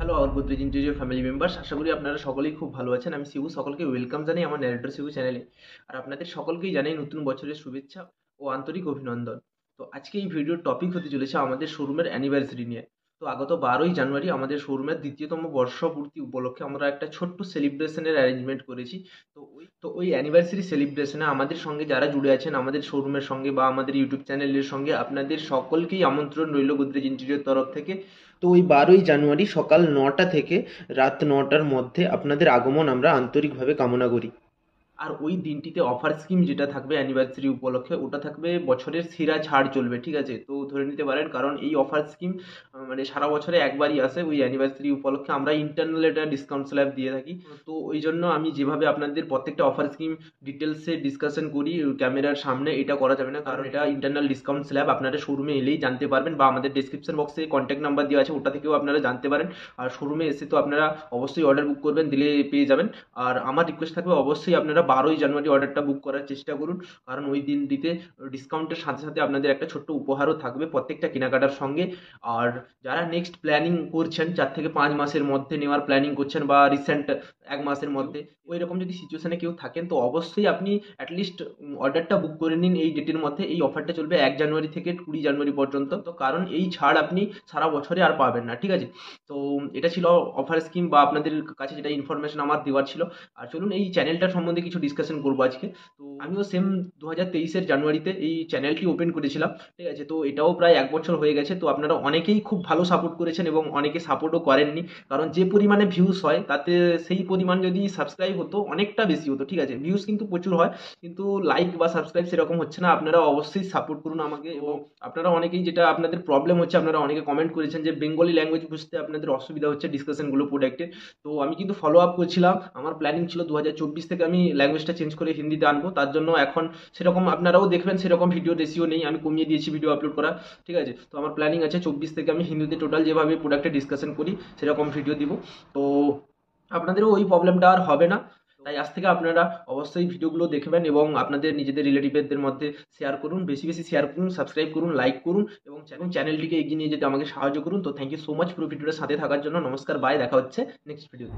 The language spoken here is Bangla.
Hello our Godrej interior family members, আশা করি আপনারা সকলেই খুব ভালো আছেন। আমি শিবু, সকলকে ওয়েলকাম জানাই আমার ন্যারেটর শিবু চ্যানেলে। আর আপনাদের সকলকেই জানাই নতুন বছরের শুভেচ্ছা ও আন্তরিক অভিনন্দন। তো আজকে এই ভিডিওর টপিক হতে চলেছে আমাদের শোরুমের অ্যানিভার্সারি নিয়ে। তো আগত 12ই জানুয়ারি আমাদের শোরুমের দ্বিতীয়তম বর্ষপূর্তি উপলক্ষে আমরা একটা ছোট্ট সেলিব্রেশনের অ্যারেঞ্জমেন্ট করেছি। তো ওই অ্যানিভার্সারি সেলিব্রেশনে আমাদের সঙ্গে যারা জুড়ে আছেন আমাদের শোরুমের সঙ্গে বা আমাদের ইউটিউব চ্যানেলের সঙ্গে, আপনাদের সকলকেই আমন্ত্রণ রইল গোদরেজ ইন্টেরিয়র তরফ থেকে। তো ওই 12ই জানুয়ারি সকাল 9টা থেকে রাত 9টার মধ্যে আপনাদের আগমন আমরা আন্তরিকভাবে কামনা করি। আর ওই দিনটিতে অফার স্কিম যেটা থাকবে অ্যানিভার্সারি উপলক্ষে, ওটা থাকবে বছরের সেরা ছাড় চলবে, ঠিক আছে? তো ধরে নিতে পারেন, কারণ এই অফার স্কিম মানে সারা বছরে একবারই আসে। ওই অ্যানিভার্সারি উপলক্ষে আমরা ইন্টারনাল একটা ডিসকাউন্ট স্ল্যাব দিয়ে থাকি। তো ওই জন্য আমি যেভাবে আপনাদের প্রত্যেকটা অফার স্কিম ডিটেলসে ডিসকাশন করি ক্যামেরার সামনে, এটা করা যাবে না, কারণ এটা ইন্টারনাল ডিসকাউন্ট স্ল্যাব। আপনারা শোরুমে এলেই জানতে পারবেন, বা আমাদের ডেসক্রিপশন বক্সে কন্ট্যাক্ট নাম্বার দেওয়া আছে, ওটা থেকেও আপনারা জানতে পারেন। আর শোরুমে এসে তো আপনারা অবশ্যই অর্ডার বুক করবেন, দিলে পেয়ে যাবেন। আর আমার রিকোয়েস্ট থাকবে, অবশ্যই আপনারা 12ই জানুয়ারি অর্ডারটা বুক করার চেষ্টা করুন, কারণ ওই দিনটিতে ডিসকাউন্টের সাথে সাথে আপনাদের একটা ছোট্ট উপহারও থাকবে প্রত্যেকটা কেনাকাটার সঙ্গে। আর যারা নেক্সট প্ল্যানিং করছেন, 4 থেকে 5 মাসের মধ্যে নেওয়ার প্ল্যানিং করছেন, বা রিসেন্ট 1 মাসের মধ্যে ওই রকম যদি সিচুয়েশনে কেউ থাকেন, তো অবশ্যই আপনি অ্যাটলিস্ট অর্ডারটা বুক করে নিন এই ডেটের মধ্যে। এই অফারটা চলবে 1 জানুয়ারি থেকে 20 জানুয়ারি পর্যন্ত। তো কারণ এই ছাড় আপনি সারা বছরে আর পাবেন না, ঠিক আছে? তো এটা ছিল অফার স্কিম, বা আপনাদের কাছে যেটা ইনফরমেশন আমার দেওয়ার ছিল। আর চলুন এই চ্যানেলটার সম্বন্ধে কিছু ডিসকাশন করবো আজকে। তো আমিও সেম 2023-এর জানুয়ারিতে এই চ্যানেলটি ওপেন করেছিলাম, ঠিক আছে? তো এটাও প্রায় 1 বছর হয়ে গেছে। তো আপনারা অনেকেই খুব ভালো সাপোর্ট করেছেন এবং অনেকে সাপোর্টও করেননি, কারণ যে পরিমাণে ভিউজ হয় তাতে সেই পরিমাণ যদি সাবস্ক্রাইব হতো অনেকটা বেশি হতো, ঠিক আছে? ভিউজ কিন্তু প্রচুর হয়, কিন্তু লাইক বা সাবস্ক্রাইব সেরকম হচ্ছে না। আপনারা অবশ্যই সাপোর্ট করুন আমাকে। এবং আপনারা অনেকেই, যেটা আপনাদের প্রবলেম হচ্ছে, আপনারা অনেকে কমেন্ট করেছেন যে বেঙ্গলি ল্যাঙ্গুয়েজ বুঝতে আপনাদের অসুবিধা হচ্ছে ডিসকাশনগুলো প্রোডাক্টের। তো আমি কিন্তু ফলো আপ করছিলাম। আমার প্ল্যানিং ছিল 2024 থেকে আমি ল্যাঙ্গুয়েজটা চেঞ্জ করে হিন্দিতে আনবো। তার জন্য এখন সেরকম আপনারাও দেখবেন সেরকম ভিডিও রেশিও নেই, আমি কমিয়ে দিয়েছি ভিডিও আপলোড করা, ঠিক আছে? তো আমার প্ল্যানিং আছে 24 থেকে আমি হিন্দিতে টোটাল যেভাবে প্রোডাক্টে ডিসকাশন করি সেরকম ভিডিও দিব। তো আপনাদেরও ওই প্রবলেমটা আর হবে না। তাই আজ থেকে আপনারা অবশ্যই ভিডিওগুলো দেখবেন এবং আপনাদের নিজেদের রিলেটিভদের মধ্যে শেয়ার করুন, বেশি বেশি শেয়ার করুন, সাবস্ক্রাইব করুন, লাইক করুন, এবং চ্যানেলটিকে এগিয়ে নিয়ে যেতে আমাকে সাহায্য করুন। তো থ্যাংক ইউ সো মাচ পুরো ভিডিওটার সাথে থাকার জন্য। নমস্কার, বাই, দেখা হচ্ছে নেক্সট ভিডিওতে।